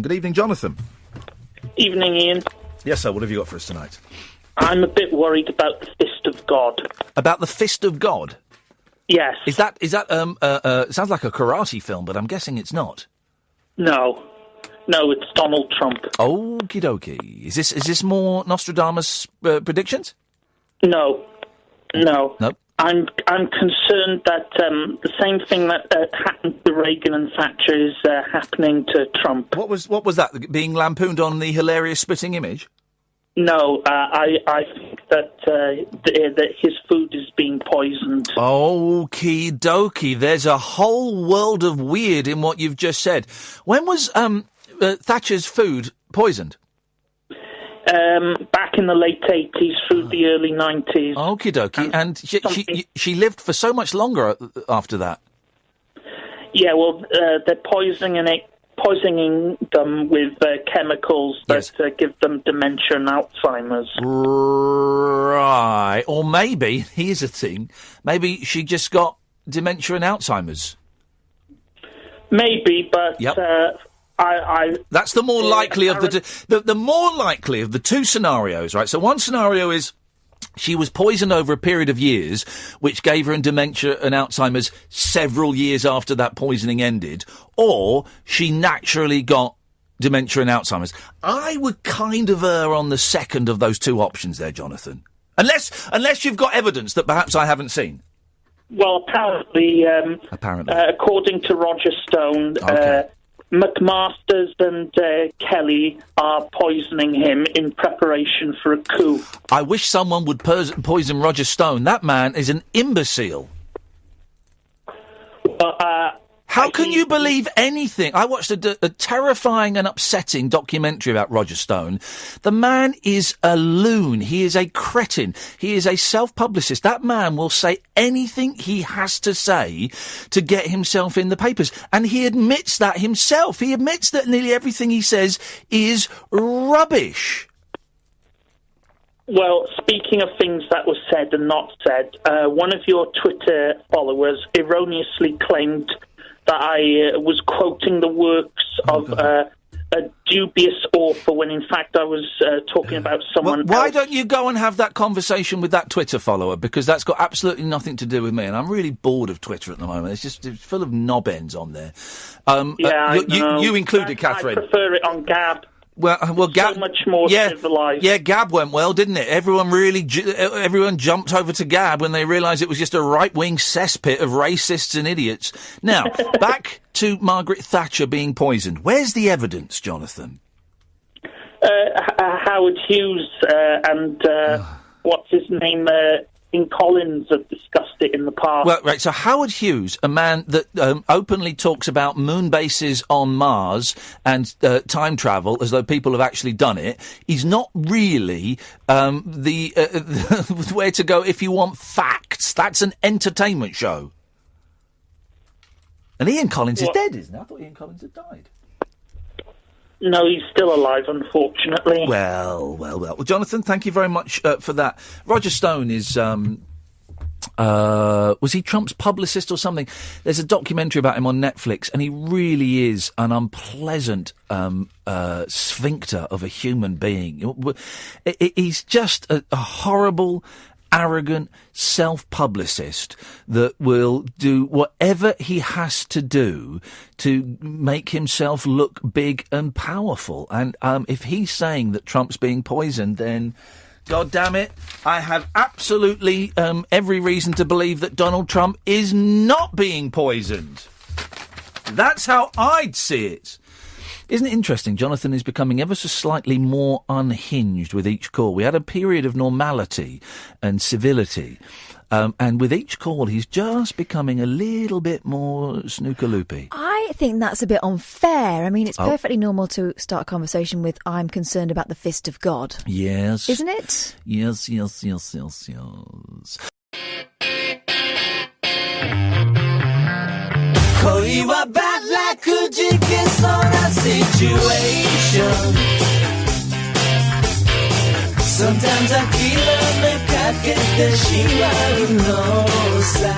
Good evening, Jonathan. Evening, Ian. Yes, sir. What have you got for us tonight? I'm a bit worried about the fist of God. About the fist of God? Yes. Is that sounds like a karate film, but I'm guessing it's not. No, it's Donald Trump. Okie dokie. Is this more Nostradamus predictions? No. Nope. I'm concerned that the same thing that happened to Reagan and Thatcher is happening to Trump. What was that? Being lampooned on the hilarious spitting image? No, I think that his food is being poisoned. Okie dokie. There's a whole world of weird in what you've just said. When was Thatcher's food poisoned? Back in the late 80s through the early 90s. Okie dokie. And she lived for so much longer after that. Yeah, well, they're poisoning them with chemicals that give them dementia and Alzheimer's. Right. Or maybe, here's a thing, maybe she just got dementia and Alzheimer's. Maybe, but... Yep. That's the more likely of the more likely of the two scenarios, right? So one scenario is she was poisoned over a period of years, which gave her dementia and Alzheimer's several years after that poisoning ended, or she naturally got dementia and Alzheimer's. I would kind of err on the second of those two options there, Jonathan. Unless you've got evidence that perhaps I haven't seen. Well, apparently. According to Roger Stone, McMasters and Kelly are poisoning him in preparation for a coup. I wish someone would poison Roger Stone. That man is an imbecile. How can you believe anything? I watched a terrifying and upsetting documentary about Roger Stone. The man is a loon. He is a cretin. He is a self-publicist. That man will say anything he has to say to get himself in the papers. And he admits that himself. He admits that nearly everything he says is rubbish. Well, speaking of things that were said and not said, one of your Twitter followers erroneously claimed that I was quoting the works of a dubious author when in fact I was talking about someone else. Why don't you go and have that conversation with that Twitter follower? Because that's got absolutely nothing to do with me, and I'm really bored of Twitter at the moment. It's full of knob ends on there. You included, Catherine. I prefer it on Gab. Well, Gab, so much more civilised. Yeah, Gab went well, didn't it? Everyone jumped over to Gab when they realised it was just a right-wing cesspit of racists and idiots. Now, back to Margaret Thatcher being poisoned. Where's the evidence, Jonathan? Howard Hughes and what's his name? Ian Collins have discussed it in the past. Well, right, so Howard Hughes, a man that openly talks about moon bases on Mars and time travel as though people have actually done it, is not really the where to go if you want facts. That's an entertainment show. And Ian Collins is dead, isn't he? I thought Ian Collins had died. No, he's still alive, unfortunately. Well, Jonathan, thank you very much for that. Roger Stone is, was he Trump's publicist or something? There's a documentary about him on Netflix, and he really is an unpleasant sphincter of a human being. He's just a horrible, arrogant self-publicist that will do whatever he has to do to make himself look big and powerful. And if he's saying that Trump's being poisoned, then, God damn it, I have absolutely every reason to believe that Donald Trump is not being poisoned. That's how I'd see it. Isn't it interesting? Jonathan is becoming ever so slightly more unhinged with each call. We had a period of normality and civility, and with each call he's just becoming a little bit more snooker-loopy. I think that's a bit unfair. I mean, it's perfectly normal to start a conversation with, I'm concerned about the fist of God. Yes. Isn't it? Yes.恋はバラくじけそうなシチュエーション Sometimes 諦めかけてしまうのさ